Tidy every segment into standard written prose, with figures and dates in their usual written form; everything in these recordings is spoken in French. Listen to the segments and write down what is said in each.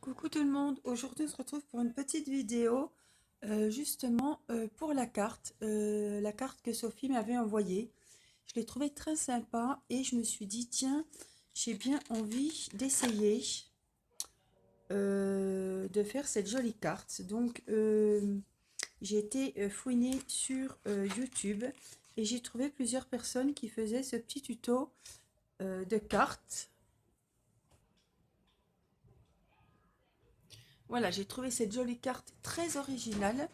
Coucou tout le monde, aujourd'hui on se retrouve pour une petite vidéo justement pour la carte que Sophie m'avait envoyée. Je l'ai trouvée très sympa et je me suis dit tiens, j'ai bien envie d'essayer de faire cette jolie carte. Donc j'ai été fouiner sur YouTube et j'ai trouvé plusieurs personnes qui faisaient ce petit tuto de cartes. Voilà, j'ai trouvé cette jolie carte très originale.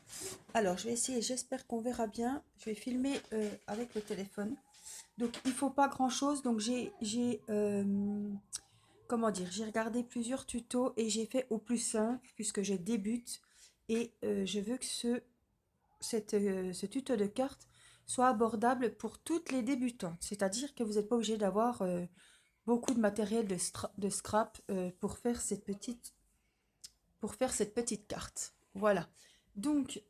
Alors, je vais essayer, j'espère qu'on verra bien. Je vais filmer avec le téléphone. Donc, il ne faut pas grand-chose. Donc, comment dire, j'ai regardé plusieurs tutos et j'ai fait au plus simple puisque je débute. Et je veux que ce tuto de cartes soit abordable pour toutes les débutantes. C'est-à-dire que vous n'êtes pas obligé d'avoir beaucoup de matériel de scrap pour faire cette petite carte. Voilà. Donc,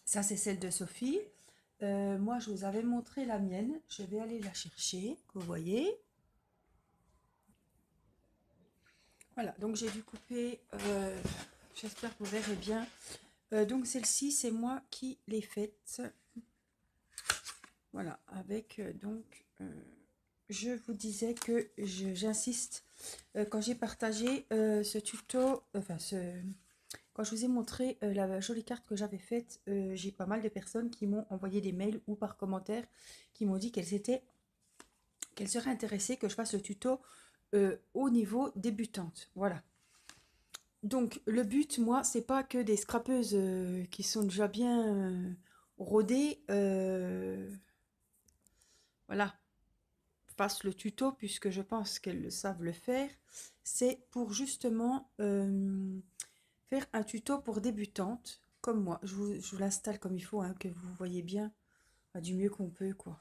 ça c'est celle de Sophie. Moi, je vous avais montré la mienne. Je vais aller la chercher, vous voyez. Voilà, donc j'ai dû couper. J'espère que vous verrez bien. Donc celle-ci, c'est moi qui l'ai faite. Voilà, avec je vous disais que j'insiste quand j'ai partagé ce tuto, quand je vous ai montré la jolie carte que j'avais faite, j'ai pas mal de personnes qui m'ont envoyé des mails ou par commentaire qui m'ont dit qu'elles seraient intéressées que je fasse le tuto au niveau débutante. Voilà. Donc le but, moi, c'est pas que des scrapeuses qui sont déjà bien rodées, voilà, fassent le tuto puisque je pense qu'elles le savent le faire. C'est pour justement faire un tuto pour débutantes comme moi. Je vous l'installe comme il faut, hein, que vous voyez bien du mieux qu'on peut, quoi.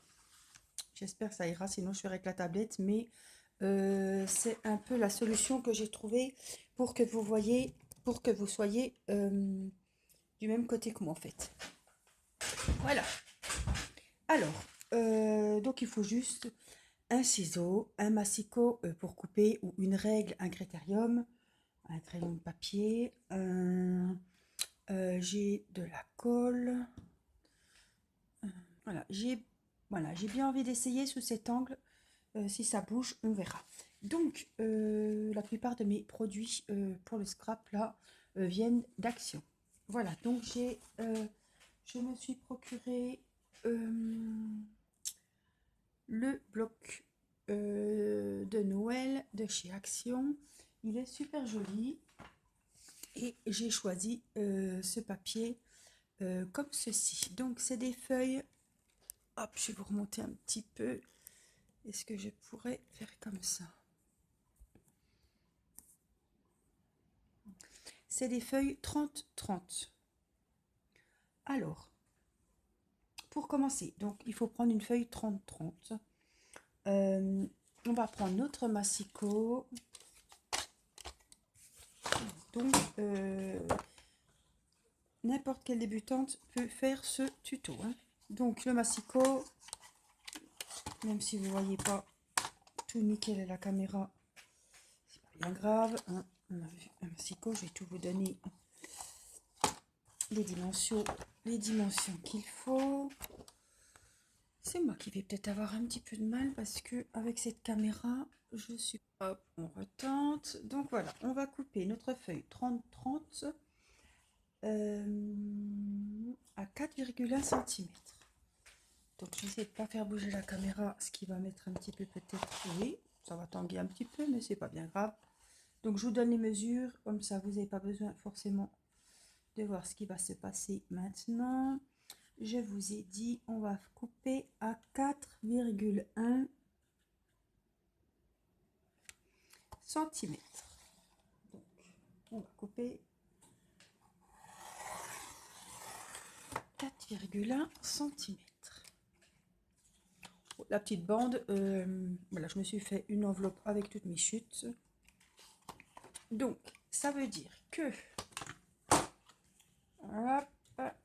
J'espère que ça ira, sinon je ferai avec la tablette, mais c'est un peu la solution que j'ai trouvée pour que vous voyez, pour que vous soyez du même côté que moi en fait. Voilà. Alors, donc il faut juste un ciseau, un massicot pour couper ou une règle, un critérium, un crayon de papier, j'ai de la colle. Voilà, j'ai bien envie d'essayer sous cet angle. Si ça bouge, on verra. Donc, la plupart de mes produits pour le scrap là viennent d'Action. Voilà, donc je me suis procuré le bloc de Noël de chez Action. Il est super joli et j'ai choisi ce papier comme ceci. Donc, c'est des feuilles. Hop, je vais vous remonter un petit peu. Est-ce que je pourrais faire comme ça? C'est des feuilles 30-30. Alors, pour commencer, donc il faut prendre une feuille 30-30. On va prendre notre massicot. Donc, n'importe quelle débutante peut faire ce tuto, hein. Donc, le massicot, même si vous ne voyez pas tout nickel à la caméra, c'est pas bien grave, hein. On a vu un massicot, je vais tout vous donner les dimensions qu'il faut. C'est moi qui vais peut-être avoir un petit peu de mal parce que avec cette caméra, je suis... Hop, on retente. Donc voilà, on va couper notre feuille 30-30 à 4,1 cm. Donc j'essaie de ne pas faire bouger la caméra, ce qui va mettre un petit peu peut-être... Oui, ça va tanguer un petit peu, mais c'est pas bien grave. Donc je vous donne les mesures, comme ça vous n'avez pas besoin forcément de voir ce qui va se passer maintenant. Je vous ai dit, on va couper à 4,1 cm. Donc, on va couper 4,1 cm. La petite bande, voilà, je me suis fait une enveloppe avec toutes mes chutes. Donc, ça veut dire que, hop,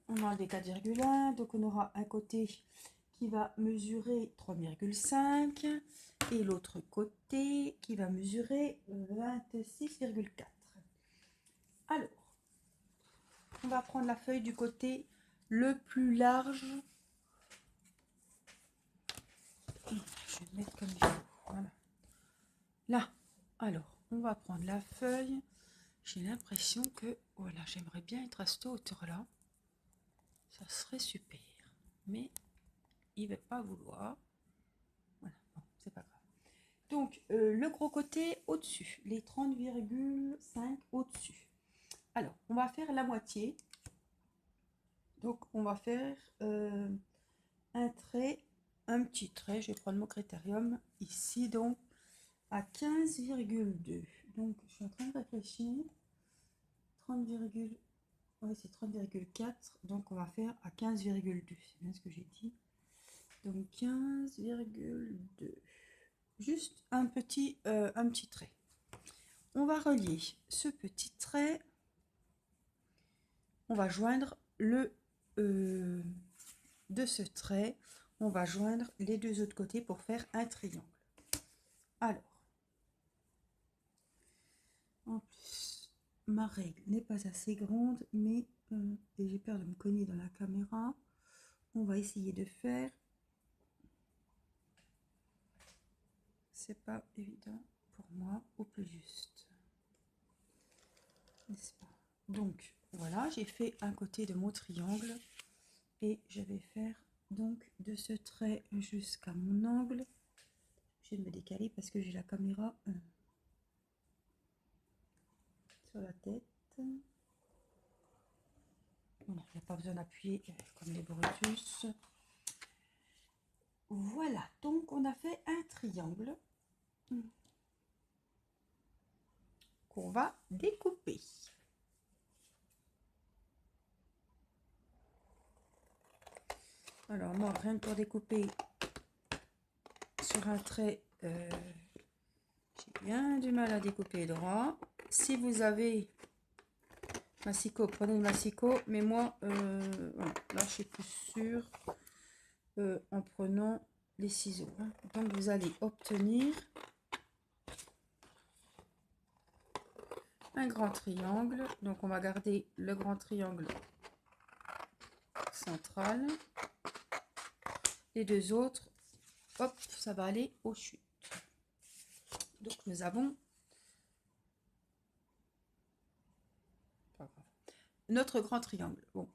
on a des 4,1, donc on aura un côté qui va mesurer 3,5 et l'autre côté qui va mesurer 26,4. Alors, on va prendre la feuille du côté le plus large. Je vais mettre comme il faut. Voilà. Là, alors, on va prendre la feuille. J'ai l'impression que, voilà, j'aimerais bien être à cette hauteur-là. Ça serait super. Mais il ne va pas vouloir. Voilà, bon, c'est pas grave. Donc, le gros côté au-dessus, les 30,5 au-dessus. Alors, on va faire la moitié. Donc, on va faire un trait, un petit trait. Je vais prendre mon critérium ici, donc, à 15,2. Donc, je suis en train de réfléchir. 30, ouais, c'est 30,4. Donc, on va faire à 15,2. C'est bien ce que j'ai dit. Donc, 15,2. Juste un petit trait. On va relier ce petit trait. On va joindre le de ce trait. On va joindre les deux autres côtés pour faire un triangle. Alors, en plus, ma règle n'est pas assez grande, mais et j'ai peur de me cogner dans la caméra. On va essayer de faire. C'est pas évident pour moi au plus juste, n'est-ce pas? Donc voilà, j'ai fait un côté de mon triangle et je vais faire donc de ce trait jusqu'à mon angle. Je vais me décaler parce que j'ai la caméra sur la tête. Voilà, il n'y a pas besoin d'appuyer comme les Brutus. Voilà, donc on a fait un triangle qu'on va découper. Alors moi, rien que pour découper sur un trait, j'ai bien du mal à découper droit. Si vous avez massicot, prenez le massicot, mais moi, voilà, là je suis plus sûre en prenant les ciseaux. Hein. Donc vous allez obtenir un grand triangle. Donc on va garder le grand triangle central. Les deux autres, hop, ça va aller aux chutes. Donc nous avons notre grand triangle. Bon,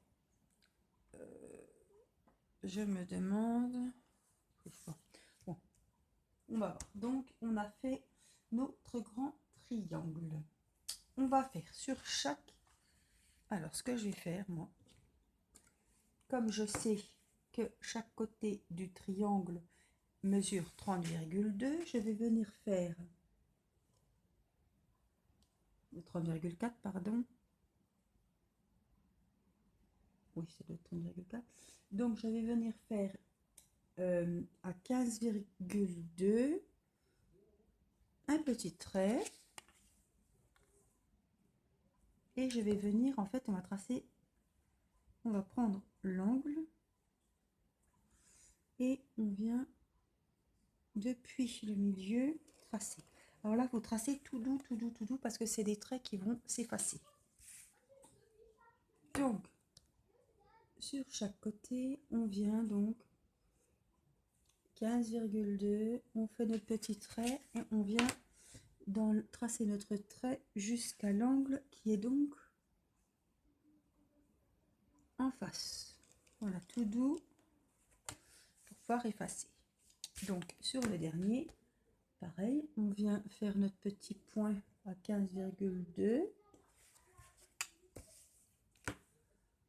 je me demande. Bon, on va voir. Donc on a fait notre grand triangle. On va faire sur chaque. Alors ce que je vais faire moi, comme je sais que chaque côté du triangle mesure 30,2, je vais venir faire 30,4, pardon. Oui, c'est le 30,4. Donc, je vais venir faire à 15,2 un petit trait. Et je vais venir, en fait, on va tracer, on va prendre l'angle. Et on vient depuis le milieu tracer. Alors là, vous tracez tout doux, tout doux, tout doux, parce que c'est des traits qui vont s'effacer. Donc, sur chaque côté, on vient donc 15,2, on fait notre petit trait et on vient tracer notre trait jusqu'à l'angle qui est donc en face. Voilà, tout doux pour pouvoir effacer. Donc, sur le dernier, pareil, on vient faire notre petit point à 15,2.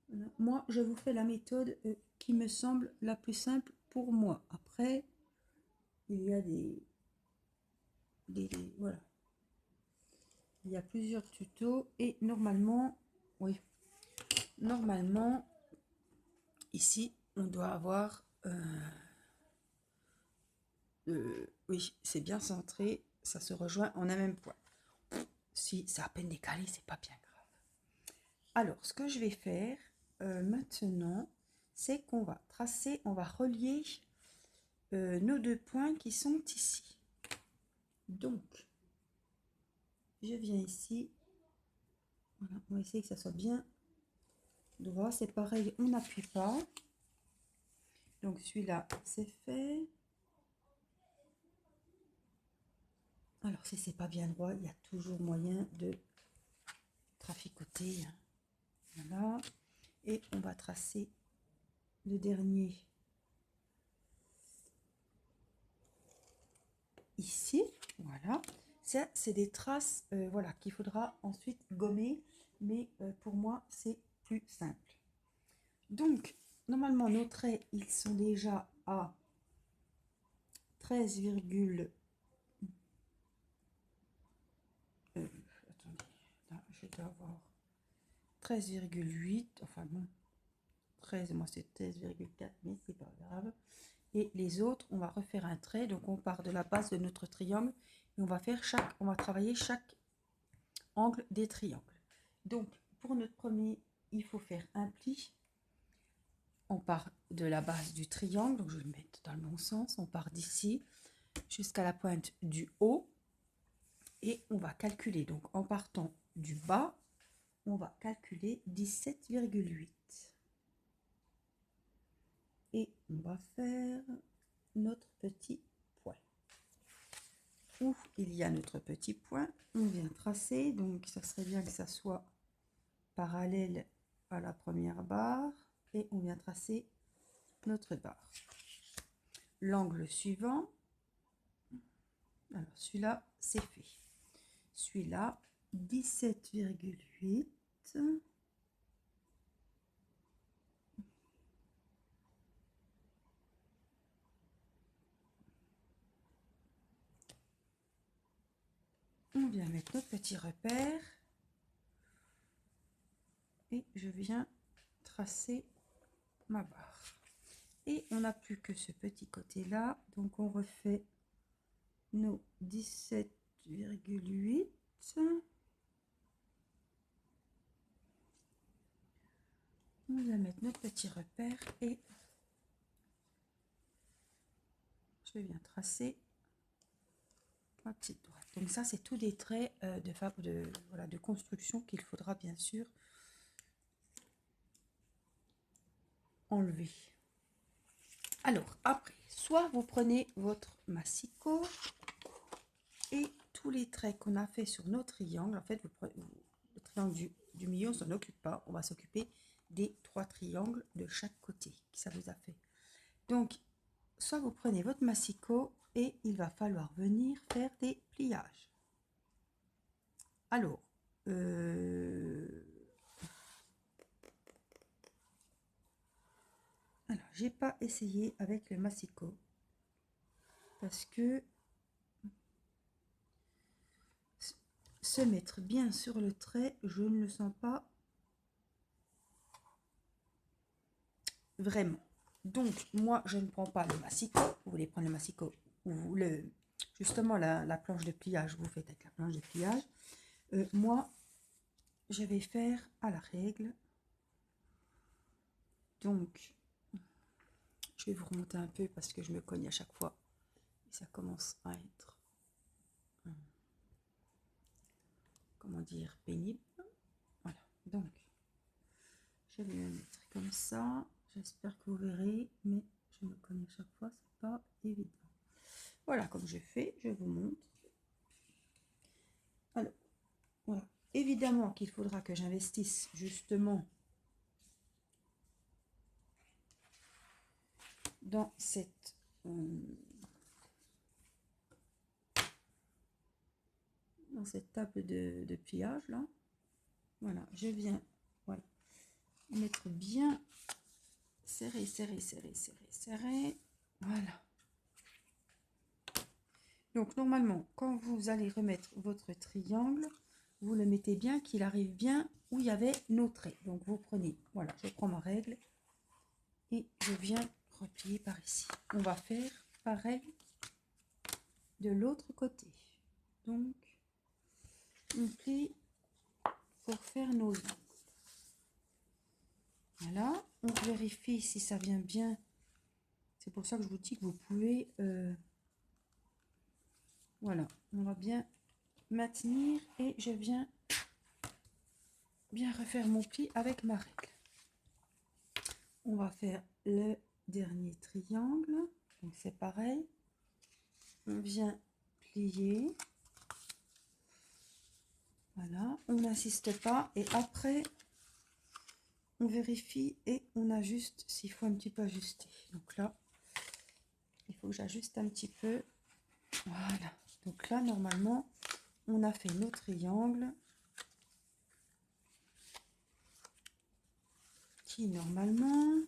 Voilà. Moi, je vous fais la méthode qui me semble la plus simple pour moi. Après, il y a voilà. Il y a plusieurs tutos et normalement, oui, normalement, ici, on doit avoir, oui, c'est bien centré, ça se rejoint en un même point. Si c'est à peine décalé, c'est pas bien grave. Alors, ce que je vais faire maintenant, c'est qu'on va tracer, on va relier nos deux points qui sont ici. Donc, je viens ici, Voilà, on va essayer que ça soit bien droit. C'est pareil, on n'appuie pas. Donc celui-là, c'est fait. Alors si c'est pas bien droit, il y a toujours moyen de traficoter. Voilà. Et on va tracer le dernier ici. Voilà. Ça, c'est des traces voilà, qu'il faudra ensuite gommer. Mais pour moi, c'est plus simple. Donc, normalement, nos traits, ils sont déjà à 13, attendez, là, je dois avoir 13,8, enfin bon, 13, moi c'est 13,4, mais c'est pas grave. Et les autres, on va refaire un trait, donc on part de la base de notre triangle et on va travailler chaque angle des triangles. Donc, pour notre premier, il faut faire un pli. On part de la base du triangle, donc je vais le mettre dans le bon sens. On part d'ici jusqu'à la pointe du haut et on va calculer. Donc, en partant du bas, on va calculer 17,8. Et on va faire notre petit point. Où il y a notre petit point, on vient tracer. Donc, ça serait bien que ça soit parallèle à la première barre. Et on vient tracer notre barre. L'angle suivant, alors celui-là, c'est fait. Celui-là, 17,8. On vient mettre notre petit repère. Et je viens tracer ma barre. Et on n'a plus que ce petit côté-là. Donc, on refait nos 17,8. On va mettre notre petit repère et je viens tracer ma petite droite. Donc ça, c'est tous des traits de construction qu'il faudra bien sûr enlever. Alors, après, soit vous prenez votre massicot et tous les traits qu'on a fait sur nos triangles, en fait, le triangle du milieu, on s'en occupe pas. On va s'occuper des 3 triangles de chaque côté que ça vous a fait. Donc, soit vous prenez votre massicot et il va falloir venir faire des pliages. Alors, j'ai pas essayé avec le massicot parce que se mettre bien sur le trait, je ne le sens pas vraiment. Donc, moi, je ne prends pas le massicot. Vous voulez prendre le massicot ou justement la planche de pliage, vous faites avec la planche de pliage. Moi, je vais faire à la règle. Donc, je vais vous remonter un peu parce que je me cogne à chaque fois. Et ça commence à être, comment dire, pénible. Voilà, donc, je vais le mettre comme ça. J'espère que vous verrez, mais je me cogne à chaque fois, c'est pas évident. Voilà, comme je fais, je vous montre. Alors, voilà. Évidemment qu'il faudra que j'investisse justement dans cette table de pliage là. Voilà, je viens mettre bien serré, serré, serré, serré, serré. Voilà. Donc normalement, quand vous allez remettre votre triangle, vous le mettez bien qu'il arrive bien où il y avait nos traits. Donc vous prenez, voilà, je prends ma règle et je viens replier par ici. On va faire pareil de l'autre côté. Donc on plie pour faire nos angles. Voilà, on vérifie si ça vient bien. C'est pour ça que je vous dis que vous pouvez voilà, on va bien maintenir et je viens bien refaire mon pli avec ma règle. On va faire le dernier triangle. Donc c'est pareil. On vient plier. Voilà, on n'insiste pas et après on vérifie et on ajuste s'il faut un petit peu ajuster. Donc là, il faut que j'ajuste un petit peu. Voilà, donc là normalement on a fait nos triangles qui normalement,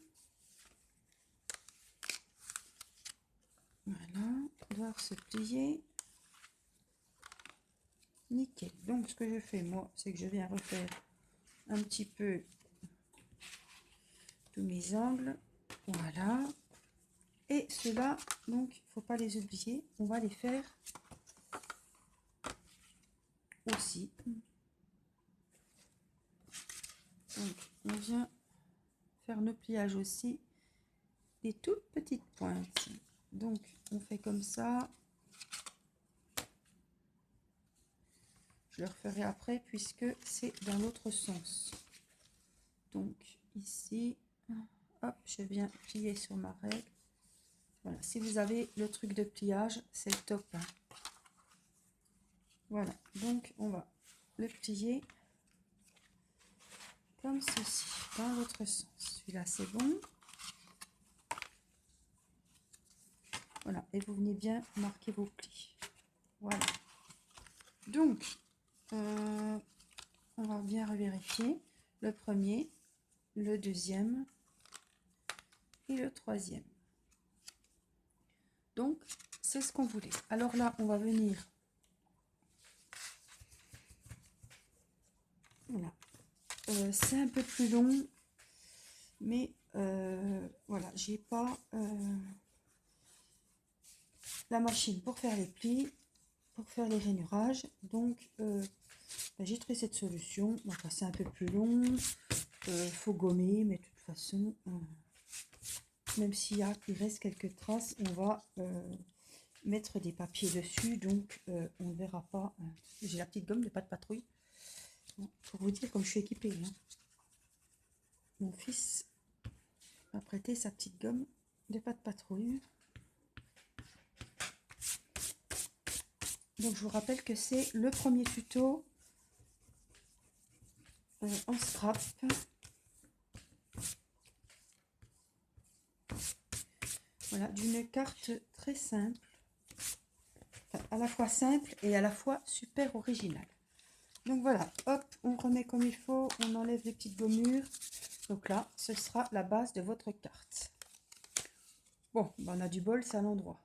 voilà, doivent se plier nickel. Donc ce que je fais moi, c'est que je viens refaire un petit peu tous mes angles, voilà. Et ceux-là, donc il ne faut pas les oublier, on va les faire aussi. Donc on vient faire nos pliages aussi des toutes petites pointes. Donc on fait comme ça. Je le referai après puisque c'est dans l'autre sens. Donc ici, hop, je viens plier sur ma règle. Voilà, si vous avez le truc de pliage, c'est le top, hein. Voilà, donc on va le plier comme ceci, dans l'autre sens. Celui-là, c'est bon. Voilà, et vous venez bien marquer vos plis. Voilà. Donc, on va bien revérifier le premier, le deuxième et le troisième. Donc, c'est ce qu'on voulait. Alors là, on va venir. Voilà. C'est un peu plus long, mais voilà, j'ai pas la machine pour faire les plis, pour faire les rainurages. Donc, j'ai trouvé cette solution. Enfin, c'est un peu plus long. Faut gommer, mais de toute façon, même s'il reste quelques traces, on va mettre des papiers dessus, donc on ne verra pas. J'ai la petite gomme de pas de patrouille. Pour vous dire comme je suis équipée, hein. Mon fils m'a prêté sa petite gomme de pas de patrouille. Donc je vous rappelle que c'est le premier tuto en scrap. Voilà, d'une carte très simple, enfin, à la fois simple et à la fois super originale. Donc voilà, hop, on remet comme il faut, on enlève les petites gommures. Donc là, ce sera la base de votre carte. Bon, ben on a du bol, c'est à l'endroit.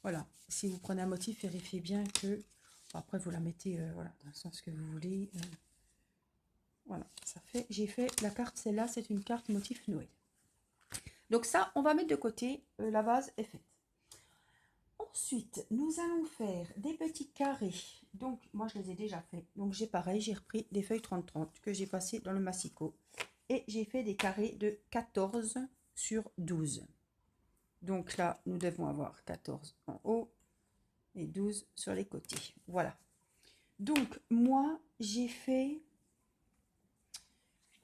Voilà, si vous prenez un motif, vérifiez bien que... Après, vous la mettez voilà, dans le sens que vous voulez. Voilà, ça fait... J'ai fait la carte, celle-là, c'est une carte motif Noël. Donc ça, on va mettre de côté, la base est faite. Ensuite, nous allons faire des petits carrés. Donc, moi, je les ai déjà fait. Donc, j'ai pareil, j'ai repris des feuilles 30-30 que j'ai passées dans le massicot. Et j'ai fait des carrés de 14 sur 12. Donc là, nous devons avoir 14 en haut et 12 sur les côtés. Voilà. Donc, moi, j'ai fait...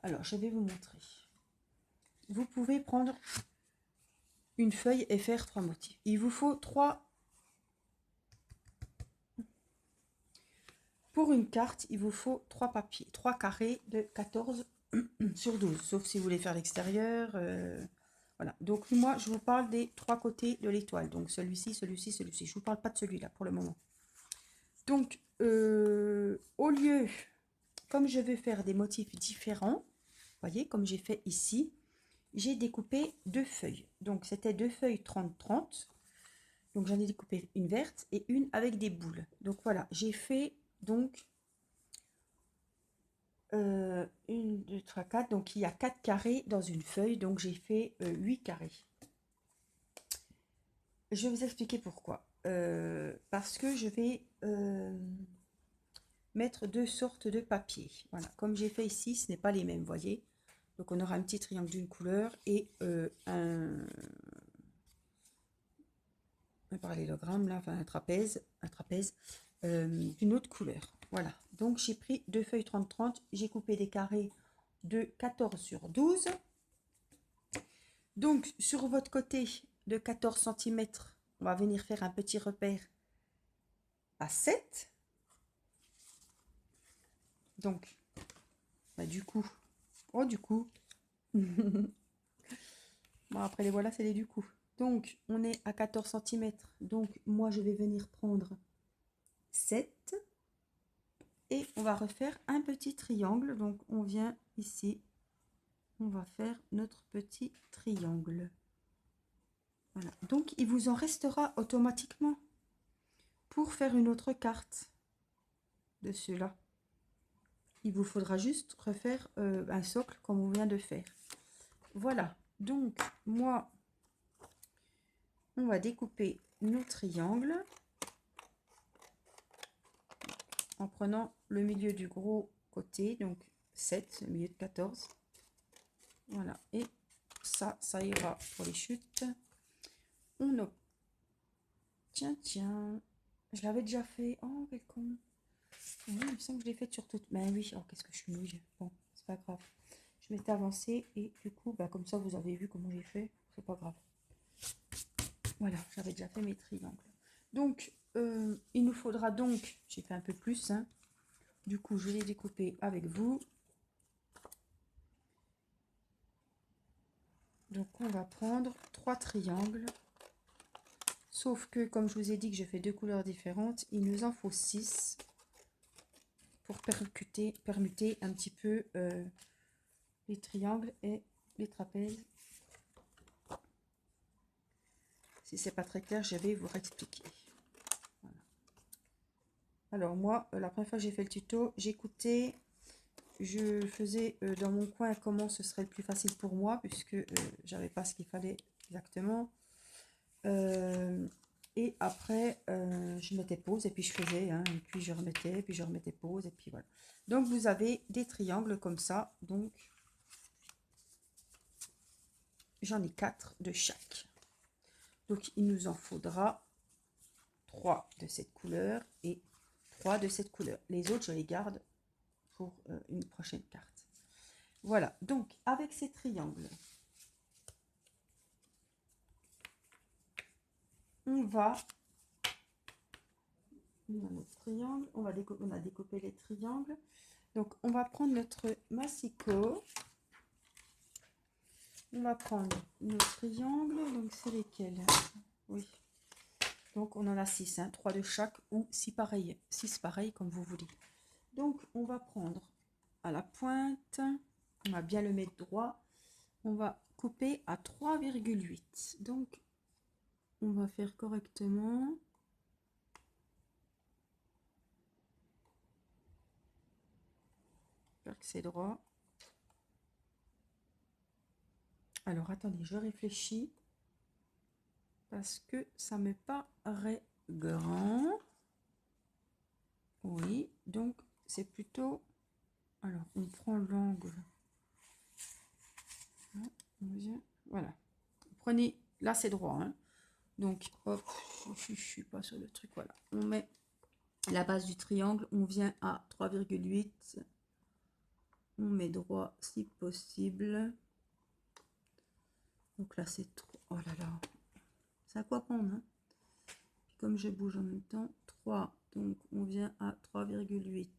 Alors, je vais vous montrer. Vous pouvez prendre une feuille et faire 3 motifs. Il vous faut 3... Pour une carte, il vous faut 3 papiers, 3 carrés de 14 sur 12, sauf si vous voulez faire l'extérieur. Voilà. Donc, moi, je vous parle des 3 côtés de l'étoile. Donc, celui-ci, celui-ci, celui-ci. Je ne vous parle pas de celui-là pour le moment. Donc, au lieu, comme je veux faire des motifs différents, voyez, comme j'ai fait ici, j'ai découpé 2 feuilles. Donc, c'était 2 feuilles 30-30. Donc, j'en ai découpé une verte et une avec des boules. Donc, voilà, j'ai fait donc 1, 2, 3, 4. Donc, il y a 4 carrés dans une feuille. Donc, j'ai fait 8 carrés. Je vais vous expliquer pourquoi. Parce que je vais mettre 2 sortes de papier. Voilà, comme j'ai fait ici, ce n'est pas les mêmes, vous voyez. Donc, on aura un petit triangle d'une couleur et un parallélogramme, là, enfin un trapèze d'une autre couleur. Voilà. Donc, j'ai pris 2 feuilles 30-30. J'ai coupé des carrés de 14 sur 12. Donc, sur votre côté de 14 cm, on va venir faire un petit repère à 7. Donc, bah, du coup, bon, après les voilà, c'est les du coup. Donc, on est à 14 cm. Donc, moi, je vais venir prendre 7. Et on va refaire un petit triangle. Donc, on vient ici. On va faire notre petit triangle. Voilà. Donc, il vous en restera automatiquement pour faire une autre carte de ceux-là. Il vous faudra juste refaire un socle comme on vient de faire. Voilà. Donc, moi, on va découper nos triangles en prenant le milieu du gros côté, donc 7, le milieu de 14. Voilà. Et ça ira pour les chutes. On obtient, tiens, je l'avais déjà fait. Oh, quel con. Oui, il me semble que je l'ai fait sur toutes. Ben oui, oh, qu'est-ce que je suis nulle. Bon, c'est pas grave. Je m'étais avancée et du coup, bah, comme ça, vous avez vu comment j'ai fait. C'est pas grave. Voilà, j'avais déjà fait mes triangles. Donc, il nous faudra donc, j'ai fait un peu plus, hein. Du coup, je vais découper avec vous. Donc, on va prendre 3 triangles. Sauf que, comme je vous ai dit que je fais 2 couleurs différentes, il nous en faut 6 pour permuter un petit peu les triangles et les trapèzes. Si c'est pas très clair, je vais vous réexpliquer. Voilà. Alors moi, la première fois que j'ai fait le tuto, j'écoutais, je faisais dans mon coin comment ce serait le plus facile pour moi, puisque j'avais pas ce qu'il fallait exactement. Et après, je mettais pause et puis je faisais, hein, et puis je remettais, puis je remettais pause, et puis voilà. Donc vous avez des triangles comme ça, donc j'en ai 4 de chaque. Donc il nous en faudra 3 de cette couleur et 3 de cette couleur. Les autres, je les garde pour une prochaine carte. Voilà, donc avec ces triangles, on va... notre triangle, on a découpé les triangles. Donc on va prendre notre massicot. On va prendre nos triangles, donc c'est lesquels? Oui. Donc on en a 6, hein, 3 de chaque ou 6 pareils, 6 pareils comme vous voulez. Donc on va prendre à la pointe, on va bien le mettre droit, on va couper à 3,8. Donc on va faire correctement. J'espère que c'est droit. Alors attendez, je réfléchis parce que ça me paraît grand. Oui, donc c'est plutôt... Alors on prend l'angle. Voilà. Prenez, là c'est droit, hein. Donc hop, je suis pas sur le truc, voilà. On met la base du triangle, on vient à 3,8. On met droit si possible. Donc là c'est trop... Oh là là. C'est à quoi prendre, hein. Comme je bouge en même temps, 3. Donc on vient à 3,8.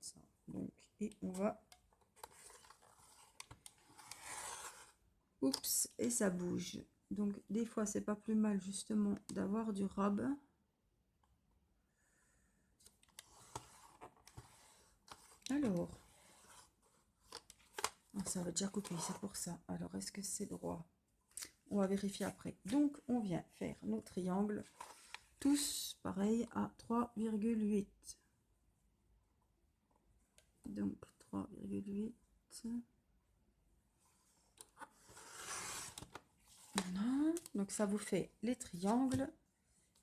Ça. Donc, et on va... Oups, et ça bouge. Donc des fois c'est pas plus mal justement d'avoir du rab. Alors, ça va déjà couper, c'est pour ça. Alors est-ce que c'est droit? On va vérifier après. Donc on vient faire nos triangles, tous pareil à 3,8. Donc 3,8. Voilà. Donc ça vous fait les triangles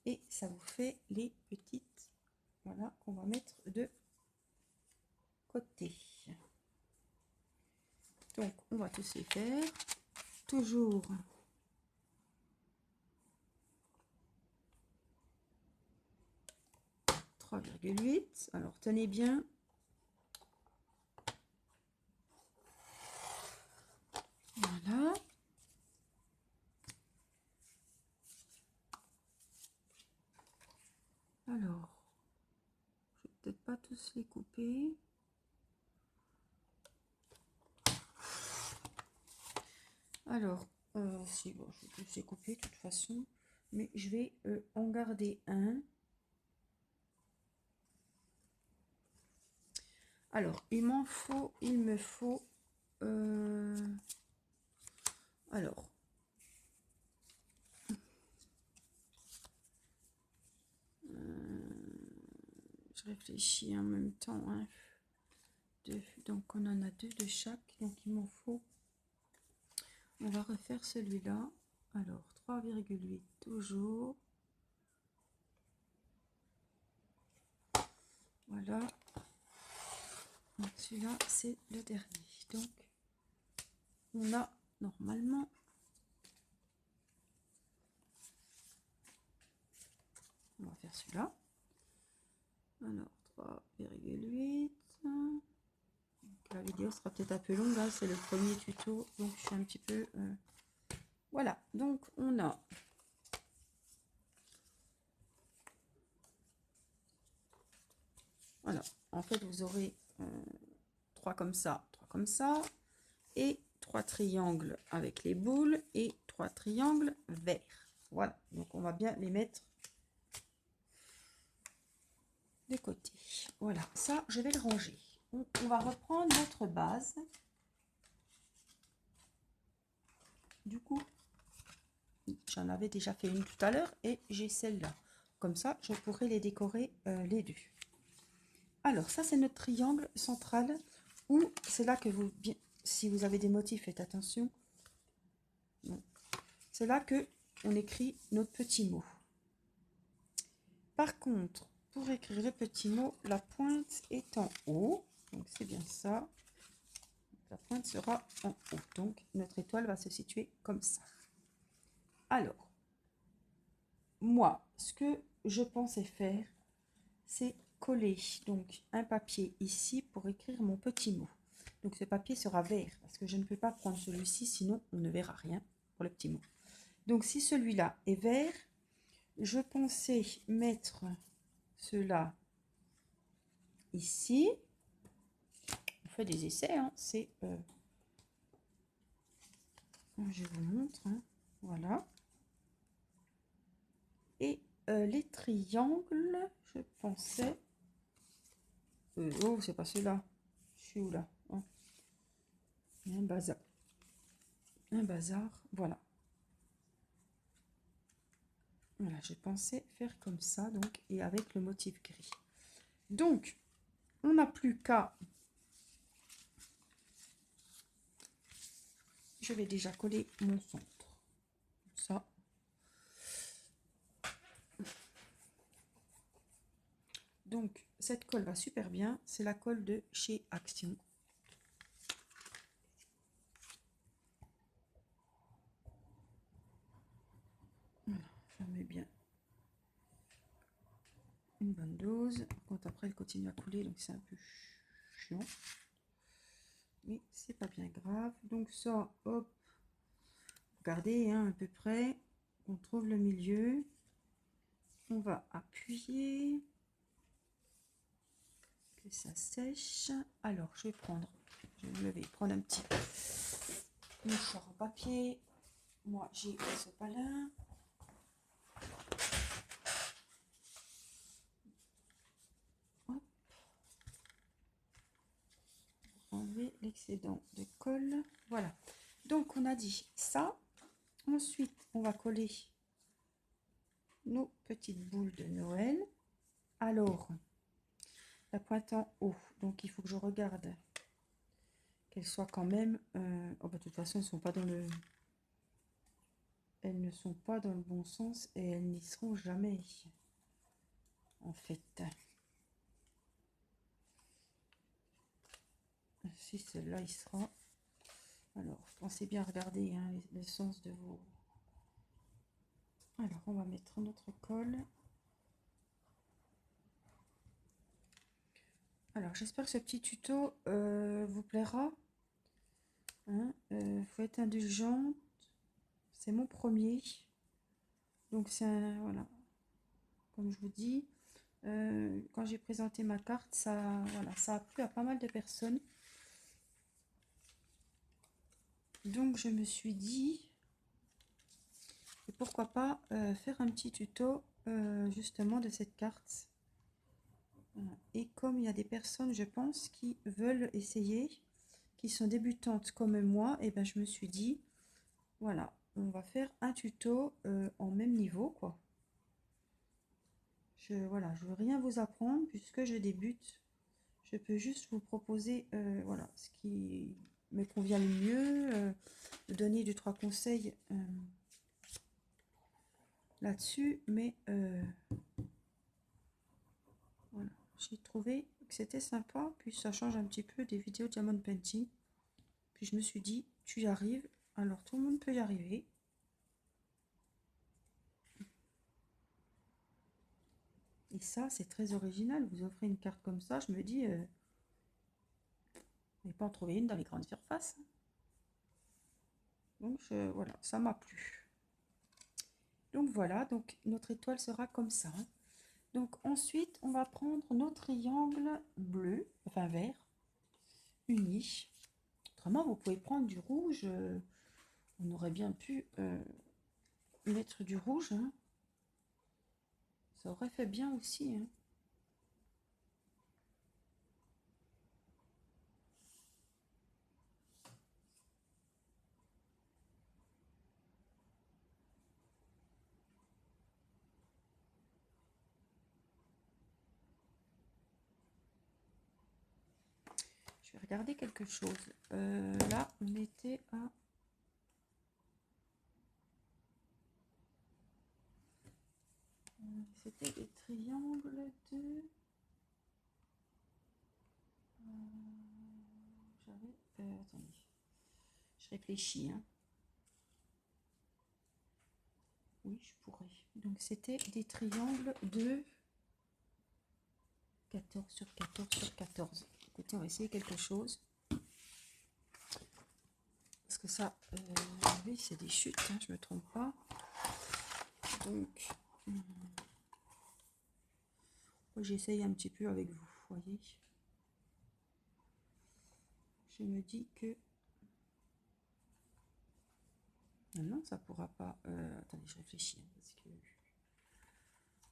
et ça vous fait les petites, voilà, qu'on va mettre de côté. Donc on va tous les faire. Toujours 3,8. Alors, tenez bien. Voilà. Alors, je vais peut-être pas tous les couper. Alors, si, bon, je vais tous les couper de toute façon. Mais je vais en garder un. Alors, il me faut... alors, je réfléchis en même temps. Hein. Donc, on en a 2 de chaque. Donc, il m'en faut... On va refaire celui-là. Alors, 3,8 toujours. Voilà. Celui-là, c'est le dernier. Donc, on a normalement... On va faire celui-là. Alors, 3,8. La vidéo sera peut-être un peu longue. Hein, c'est le premier tuto. Donc, je suis un petit peu... Voilà. Donc, on a... Voilà. En fait, vous aurez 3 comme ça, 3 comme ça. Et 3 triangles avec les boules et 3 triangles verts. Voilà. Donc, on va bien les mettre de côté. Voilà, ça je vais le ranger. On va reprendre notre base. Du coup, j'en avais déjà fait une tout à l'heure et j'ai celle-là. Comme ça, je pourrais les décorer les deux. Alors, ça c'est notre triangle central où c'est là que vous, bien, si vous avez des motifs, faites attention. C'est là que on écrit notre petit mot. Par contre, pour écrire le petit mot, la pointe est en haut. Donc, c'est bien ça. La pointe sera en haut. Donc, notre étoile va se situer comme ça. Alors, moi, ce que je pensais faire, c'est coller donc un papier ici pour écrire mon petit mot. Donc, ce papier sera vert parce que je ne peux pas prendre celui-ci, sinon on ne verra rien pour le petit mot. Donc, si celui-là est vert, je pensais mettre cela ici. On fait des essais, hein. C'est... je vous montre, hein. Voilà. Et les triangles, je pensais... oh, c'est pas celui-là. Je suis où là? Oh. Un bazar. Un bazar, voilà. Voilà, j'ai pensé faire comme ça, donc, et avec le motif gris. Donc, on n'a plus qu'à... Je vais déjà coller mon centre. Comme ça. Donc, cette colle va super bien. C'est la colle de chez Action. Voilà, fermez bien. Une bonne dose. Par contre, après, elle continue à couler, donc c'est un peu chiant. Mais c'est pas bien grave. Donc ça, hop. Regardez, hein, à peu près. On trouve le milieu. On va appuyer. Que ça sèche. Alors, je vais prendre un petit mouchoir en papier. Moi, j'ai ce palin. Hop. Enlever l'excédent de colle. Voilà. Donc, on a dit ça. Ensuite, on va coller nos petites boules de Noël. Alors, la pointe en haut. Donc, il faut que je regarde qu'elles soient quand même... oh, bah, de toute façon, elles sont pas dans le... Elles ne sont pas dans le bon sens et elles n'y seront jamais. En fait. Si celle-là, il sera... Alors, pensez bien à regarder, hein, le sens de vos... Alors, on va mettre notre colle. Alors, j'espère que ce petit tuto vous plaira. Hein. Faut être indulgent. C'est mon premier. Donc, c'est un, voilà, comme je vous dis, quand j'ai présenté ma carte, ça, voilà, ça a plu à pas mal de personnes. Donc, je me suis dit, et pourquoi pas faire un petit tuto justement de cette carte. Voilà. Et comme il y a des personnes, je pense, qui veulent essayer, qui sont débutantes comme moi, et ben je me suis dit, voilà, on va faire un tuto en même niveau, quoi. Voilà, je veux rien vous apprendre puisque je débute. Je peux juste vous proposer, voilà, ce qui me convient le mieux, vous donner deux, trois conseils là-dessus, mais voilà, j'ai trouvé que c'était sympa, puis ça change un petit peu des vidéos Diamond Painting. Puis je me suis dit, tu y arrives, alors tout le monde peut y arriver. Et ça, c'est très original. Vous offrez une carte comme ça, je me dis, vous n'allez pas en trouver une dans les grandes surfaces. Donc voilà, ça m'a plu. Donc voilà, donc notre étoile sera comme ça. Donc ensuite, on va prendre nos triangles bleus, enfin verts, unis. Autrement, vous pouvez prendre du rouge. On aurait bien pu mettre du rouge. Hein. Ça aurait fait bien aussi. Hein. Je vais regarder quelque chose. Là, on était à... C'était des triangles de... J'avais... attendez. Je réfléchis. Hein. Oui, je pourrais. Donc, c'était des triangles de 14 sur 14 sur 14. Écoutez, on va essayer quelque chose. Parce que ça, oui, c'est des chutes, hein, je ne me trompe pas. Donc, j'essaye un petit peu avec vous, voyez. Je me dis que... Non, ça pourra pas... attendez, je réfléchis, hein, parce que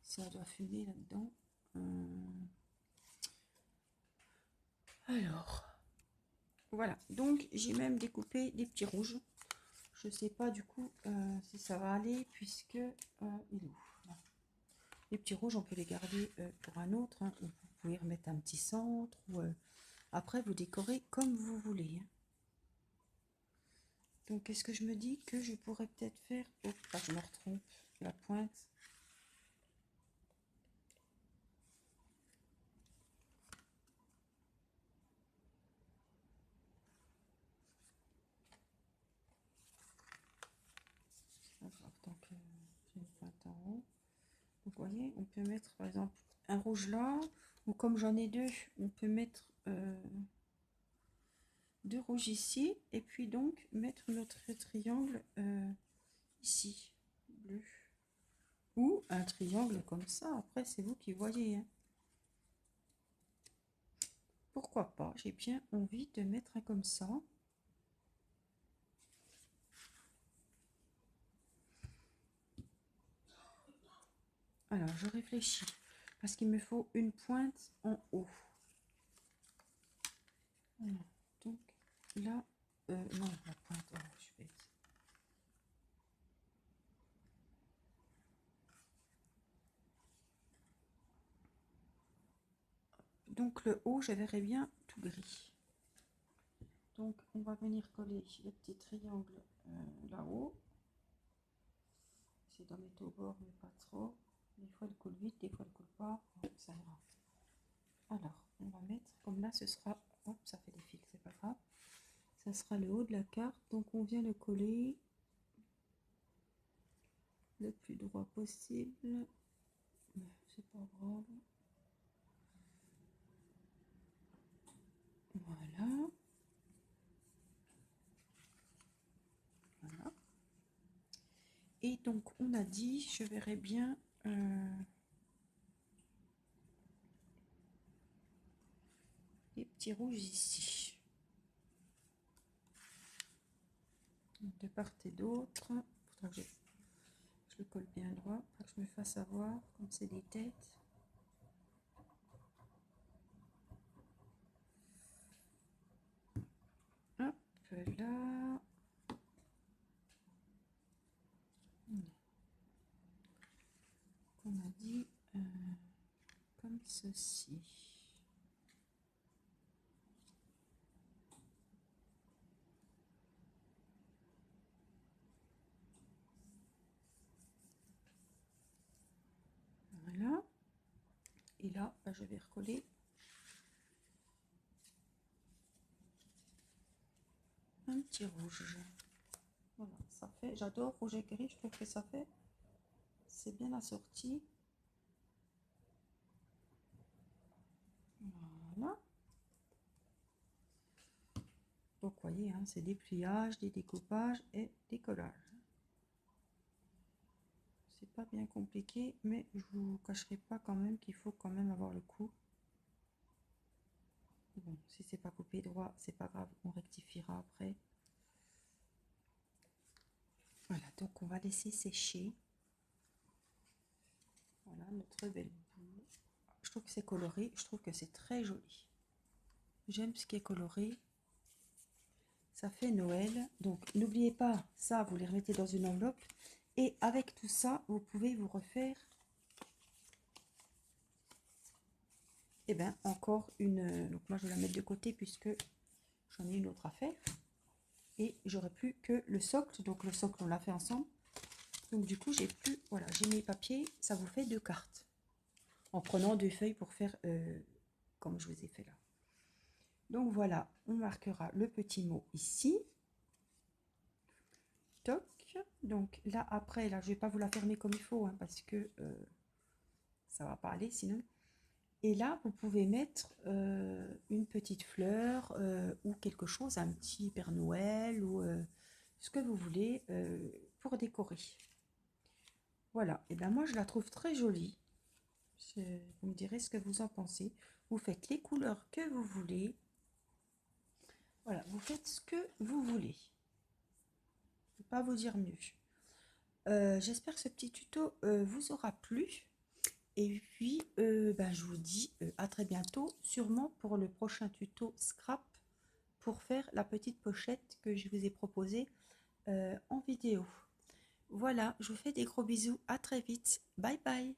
ça doit fumer là-dedans. Alors, voilà. Donc, j'ai même découpé des petits rouges. Je sais pas du coup si ça va aller, puisque... il est où? Les petits rouges, on peut les garder pour un autre. Hein. Vous pouvez remettre un petit centre. Ou, après, vous décorez comme vous voulez. Hein. Donc, qu'est-ce que je me dis que je pourrais peut-être faire? Oh, pas, je me retrompe. La pointe. Tant que j'ai une pointe en haut. Donc, vous voyez, on peut mettre par exemple un rouge là. Ou comme j'en ai deux, on peut mettre deux rouges ici. Et puis donc, mettre notre triangle ici. Bleu. Ou un triangle comme ça. Après, c'est vous qui voyez. Hein. Pourquoi pas? J'ai bien envie de mettre un comme ça. Alors, je réfléchis. Parce qu'il me faut une pointe en haut. Voilà. Donc, là... non, la pointe... Oh, je suis bête. Donc, le haut, je verrai bien tout gris. Donc, on va venir coller le petit triangle là-haut. C'est d'en mettre au bord, mais pas trop. Des fois, elle coule vite, des fois, elle coule pas. Ça ira. Alors, on va mettre, comme là, ce sera... Hop, ça fait des fils, c'est pas grave. Ça sera le haut de la carte. Donc, on vient le coller le plus droit possible. C'est pas grave. Et donc on a dit, je verrai bien les petits rouges ici, de part et d'autre. Faudra que je le colle bien droit, pour que je me fasse avoir, comme c'est des têtes. Hop là. On a dit comme ceci. Voilà. Et là, bah, je vais recoller un petit rouge. Voilà, ça fait, j'adore rouge et gris, je trouve que ça fait, c'est bien assorti. Voilà. Donc, vous voyez, hein, c'est des pliages, des découpages et des collages. C'est pas bien compliqué, mais je vous cacherai pas quand même qu'il faut quand même avoir le coup. Bon, si c'est pas coupé droit, c'est pas grave, on rectifiera après. Voilà, donc on va laisser sécher. Voilà notre belle boule. Je trouve que c'est coloré, je trouve que c'est très joli. J'aime ce qui est coloré. Ça fait Noël. Donc n'oubliez pas, ça vous les remettez dans une enveloppe. Et avec tout ça, vous pouvez vous refaire et bien encore une. Donc moi je vais la mettre de côté puisque j'en ai une autre à faire. Et j'aurai plus que le socle. Donc le socle on l'a fait ensemble. Donc du coup j'ai plus. Voilà, j'ai mes papiers. Ça vous fait 2 cartes. En prenant 2 feuilles pour faire comme je vous ai fait là. Donc voilà, on marquera le petit mot ici. Toc. Donc là après, là je vais pas vous la fermer comme il faut hein, parce que ça va pas aller sinon. Et là vous pouvez mettre une petite fleur ou quelque chose, un petit Père Noël ou ce que vous voulez pour décorer. Voilà, et ben moi je la trouve très jolie. Vous me direz ce que vous en pensez. Vous faites les couleurs que vous voulez. Voilà, vous faites ce que vous voulez. Je ne peux pas vous dire mieux. J'espère que ce petit tuto vous aura plu. Et puis, ben, je vous dis à très bientôt, sûrement pour le prochain tuto scrap pour faire la petite pochette que je vous ai proposée en vidéo. Voilà, je vous fais des gros bisous, à très vite, bye bye.